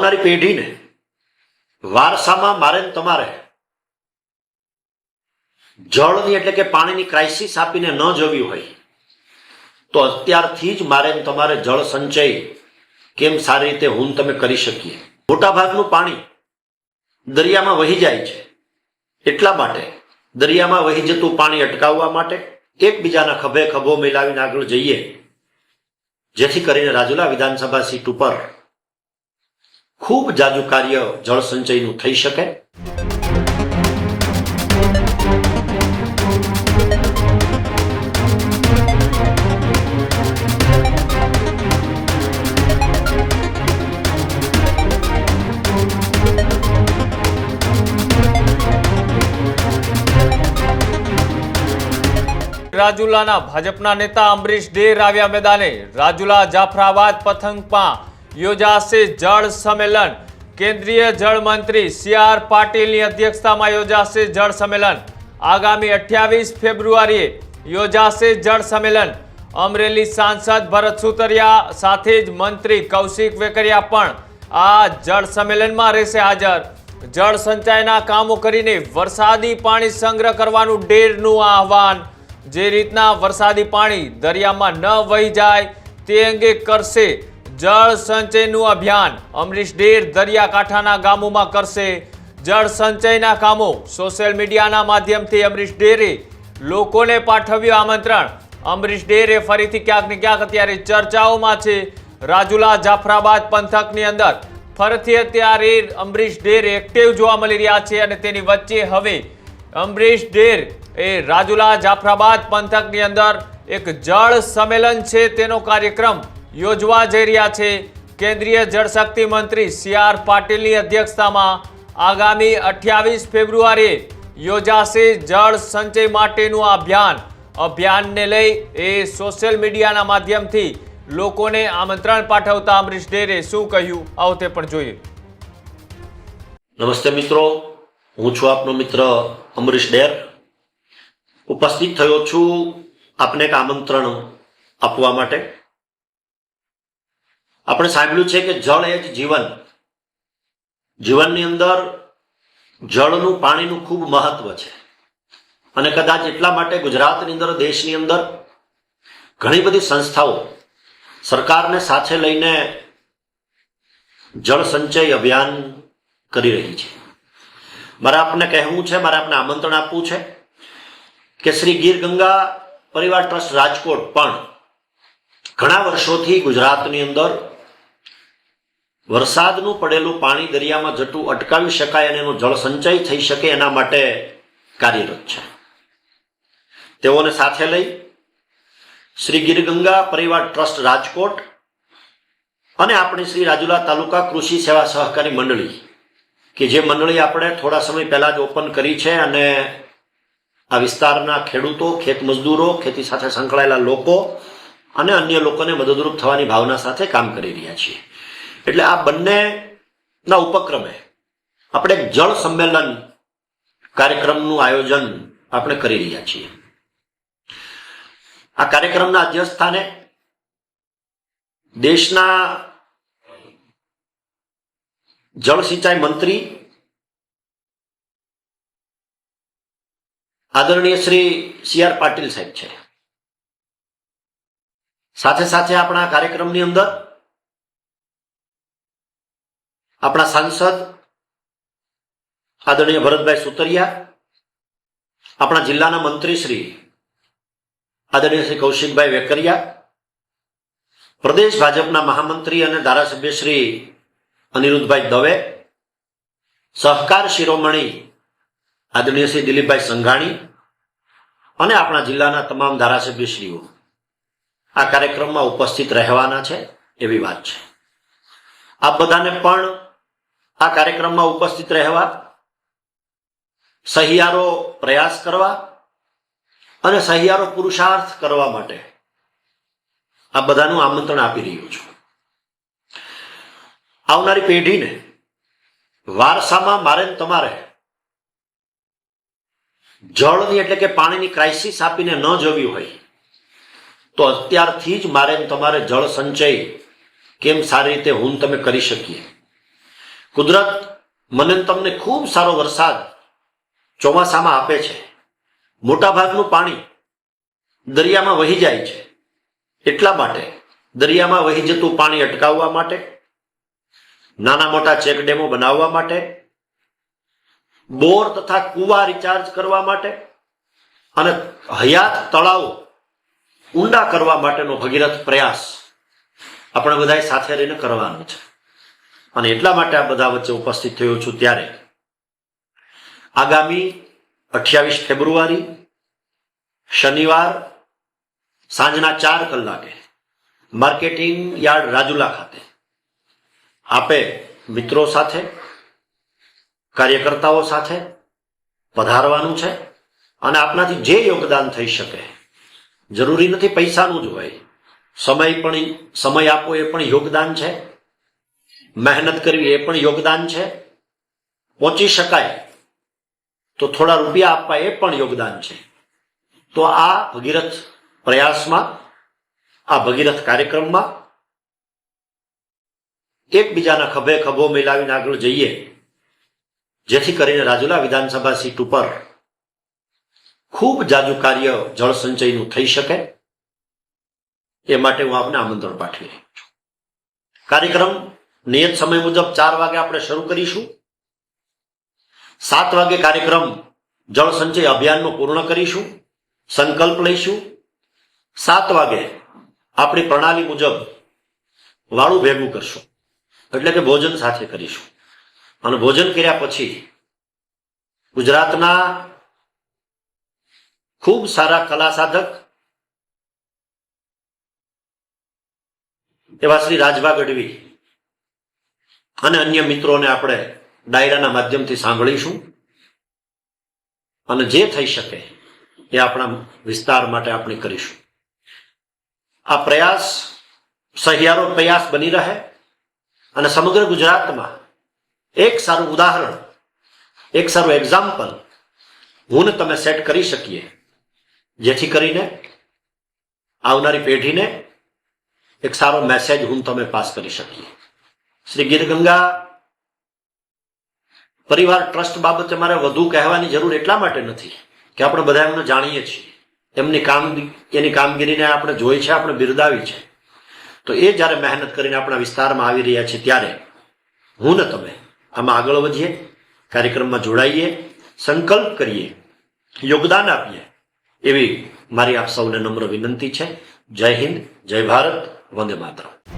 આવનારી પેઢીને વારસામાં મારે ને તમારે જળની એટલે કે પાણીની ક્રાઇસિસ આપીને ન જવી હોય તો અત્યારથી જ મારે ને તમારે જળ સંચય કેમ સારી રીતે હું તમે કરી શકીએ. મોટાભાગનું પાણી દરિયામાં વહી જાય છે. એટલા માટે દરિયામાં વહી જતું પાણી અટકાવવા માટે એકબીજાના ખભે ખભો મિલાવીને આગળ જઈએ, જેથી કરીને રાજુલા વિધાનસભા સીટ ઉપર ખૂબ જાજુ કાર્ય જળ સંચયનું થઈ શકે. રાજુલાના ભાજપના નેતા અમરીશ ડેર આવ્યા મેદાને. રાજુલા જાફરાબાદ પથંગમાં યોજાશે જળ સંમેલન. કેન્દ્રીય જળ મંત્રી સી.આર. પાટીલની અધ્યક્ષતામાં યોજાશે જળ સંમેલન. આગામી 28 ફેબ્રુઆરીએ યોજાશે જળ સંમેલન. અમરેલી સાંસદ ભરત સુતરિયા સાથે જ મંત્રી કૌશિક વેકરિયા પણ આ જળ સંમેલનમાં રહેશે હાજર. જળ સંચયના કામો કરીને વરસાદી પાણી સંગ્રહ કરવાનું ડેરનું આહવાન. જે રીતના વરસાદી પાણી દરિયામાં ન વહી જાય તે અંગે કરશે જળ સંચયનું અભિયાન. અમરીશ ડેર દરિયાકાંઠાના ગામોમાં કરશે જળ સંચયના કામો. સોશિયલ મીડિયાના માધ્યમથી અમરીશ ડેરે લોકોને પાઠવ્યું આમંત્રણ. અમરીશ ડેરે ફરીથી ક્યાંક ને ક્યાંક અત્યારે ચર્ચાઓમાં છે. રાજુલા જાફરાબાદ પંથકની અંદર ફરીથી અત્યારે અમરીશ ડેર એક્ટિવ જોવા મળી રહ્યા છે અને તેની વચ્ચે હવે અમરીશ ડેર એ રાજુલા જાફરાબાદ પંથકની અંદર એક જળ સંમેલન છે તેનો કાર્યક્રમ યોજવા જઈ રહ્યા છે. કેન્દ્રીય જળશક્તિ મંત્રી સી.આર. પાટીલની અધ્યક્ષતામાં આગામી 28 ફેબ્રુઆરીએ યોજાશે જળ સંચય માટેનું અભિયાનને લઈ એ સોશિયલ મીડિયાના માધ્યમથી લોકોને આમંત્રણ પાઠવતા અમરીશ ડેરે શું કહ્યું આવો તે પણ જોઈએ. નમસ્તે મિત્રો, હું છું આપનો મિત્ર અમરીશ ડેર. ઉપસ્થિત થયો છું આપને એક આમંત્રણ આપવા માટે. આપણે સાંભળ્યું છે કે જળ એ જ જીવન. જીવનની અંદર જળનું પાણીનું ખૂબ મહત્વ છે અને કદાચ એટલા માટે ગુજરાતની અંદર દેશની અંદર ઘણી બધી સંસ્થાઓ સરકારને સાથે લઈને જળ સંચય અભિયાન કરી રહી છે. મારે આપને કહેવું છે, મારે આપને આમંત્રણ આપવું છે કે શ્રી ગીર ગંગા પરિવાર ટ્રસ્ટ રાજકોટ પણ ઘણા વર્ષોથી ગુજરાતની અંદર વરસાદનું પડેલું પાણી દરિયામાં જતું અટકાવી શકાય અને એનો જળ સંચય થઈ શકે એના માટે કાર્યરત છે. તેઓને સાથે લઈ શ્રી ગીર ગંગા પરિવાર ટ્રસ્ટ રાજકોટ અને આપણી શ્રી રાજુલા તાલુકા કૃષિ સેવા સહકારી મંડળી, કે જે મંડળી આપણે થોડા સમય પહેલા જ ઓપન કરી છે અને આ વિસ્તારના ખેડૂતો, ખેત મજદૂરો, ખેતી સાથે સંકળાયેલા લોકો અને અન્ય લોકોને મદદરૂપ થવાની ભાવના સાથે કામ કરી રહ્યા છીએ. એટલે આ બંનેના ઉપક્રમે આપણે એક જળ સંમેલન કાર્યક્રમનું આયોજન આપણે કરી રહ્યા છીએ. આ કાર્યક્રમના અધ્યક્ષસ્થાને દેશના જળ સિંચાઈ મંત્રી આદરણીય શ્રી સી.આર. પાટીલ સાહેબ છે. સાથે સાથે આપણા કાર્યક્રમની અંદર આપણા સાંસદ આદરણીય ભરતભાઈ સુતરિયા, આપણા જિલ્લાના મંત્રી શ્રી આદરણીય શ્રી કૌશિકભાઈ વેકરિયા, પ્રદેશ ભાજપના મહામંત્રી અને ધારાસભ્ય શ્રી અનિરુદ્ધભાઈ દવે, સહકાર શિરોમણી આદરણીય શ્રી દિલીપભાઈ સંઘાણી અને આપણા જિલ્લાના તમામ ધારાસભ્યશ્રીઓ આ કાર્યક્રમમાં ઉપસ્થિત રહેવાના છે એવી વાત છે. આપ બધાને પણ આ કાર્યક્રમમાં ઉપસ્થિત રહેવા, સહિયારો પ્રયાસ કરવા અને સહિયારો પુરુષાર્થ કરવા માટે આ બધાનું આમંત્રણ આપી રહ્યું છું. આવનારી પેઢીને વારસામાં મારે ને તમારે જળની એટલે કે પાણીની ક્રાઇસિસ આપીને ન જવી હોય તો અત્યારથી જ મારે તમારે જળ સંચય કેમ સારી રીતે હું તમે કરી શકીએ કુદરત મને ને તમને ખૂબ સારો વરસાદ ચોમાસામાં આપે છે. મોટાભાગનું પાણી દરિયામાં વહી જાય છે. એટલા માટે દરિયામાં વહી જતું પાણી અટકાવવા માટે, નાના મોટા ચેકડેમો બનાવવા માટે, બોર તથા કુવા રિચાર્જ કરવા માટે અને હયાત તળાવો ઊંડા કરવા માટેનો ભગીરથ પ્રયાસ આપણે બધાએ સાથે રહીને કરવાનો છે. અને એટલા માટે આ બધા વચ્ચે ઉપસ્થિત થયો છું. ત્યારે આગામી 28 ફેબ્રુઆરી શનિવાર સાંજના 4 કલાકે માર્કેટિંગ યાર્ડ રાજુલા ખાતે આપે મિત્રો સાથે, કાર્યકર્તાઓ સાથે પધારવાનું છે. અને આપનાથી જે યોગદાન થઈ શકે, જરૂરી નથી પૈસાનું જ હોય, સમય આપવો એ પણ યોગદાન છે, મહેનત કરવી એ પણ યોગદાન છે, પહોંચી શકાય તો થોડા રૂપિયા આપવા એ પણ યોગદાન છે. તો આ ભગીરથ પ્રયાસમાં, આ ભગીરથ કાર્યક્રમમાં એકબીજાના ખભે ખભો મિલાવીને આગળ જઈએ, જેથી કરીને રાજુલા વિધાનસભા સીટ ઉપર ખૂબ જાજુ કાર્ય જળ સંચયનું થઈ શકે. એ માટે હું આપને આમંત્રણ પાઠવી રહ્યો છું. કાર્યક્રમ નિયત સમય મુજબ 4 વાગે આપણે શરૂ કરીશું. 7 વાગે કાર્યક્રમ જળ સંચય અભિયાનનો પૂર્ણ કરીશું, સંકલ્પ લઈશું. 7 વાગે આપણી પ્રણાલી મુજબ વાળું ભેગું કરશું, એટલે કે ભોજન સાથે કરીશું. અને ભોજન કર્યા પછી ગુજરાતના ખૂબ સારા કલા સાધક એવા શ્રી રાજભા ગઢવી અને અન્ય મિત્રોને આપણે ડાયરાના માધ્યમથી સાંભળીશું. અને જે થઈ શકે એ આપણા વિસ્તાર માટે આપણે કરીશું. આ પ્રયાસ સહિયારો પ્રયાસ બની રહે અને સમગ્ર ગુજરાતમાં એક સારું ઉદાહરણ, એક સારું એક્ઝામ્પલ હું ને તમે સેટ કરી શકીએ, જેથી કરીને આવનારી પેઢીને એક સારો મેસેજ હું તમે પાસ કરી શકીએ. શ્રી ગીરગંગા પરિવાર ટ્રસ્ટ બાબતે મારે વધુ કહેવાની જરૂર એટલા માટે નથી કે આપણે બધા એમને જાણીએ છીએ, એની કામગીરીને આપણે જોઈ છે, આપણે બિરદાવી છે. તો એ જ્યારે મહેનત કરીને આપણા વિસ્તારમાં આવી રહ્યા છે, ત્યારે હું ને તમે આમાં આગળ વધીએ, કાર્યક્રમમાં જોડાઈએ, સંકલ્પ કરીએ, યોગદાન આપીએ, એવી મારી આપ સૌને નમ્ર વિનંતી છે. જય હિન્દ, જય ભારત, વંદે માતરમ.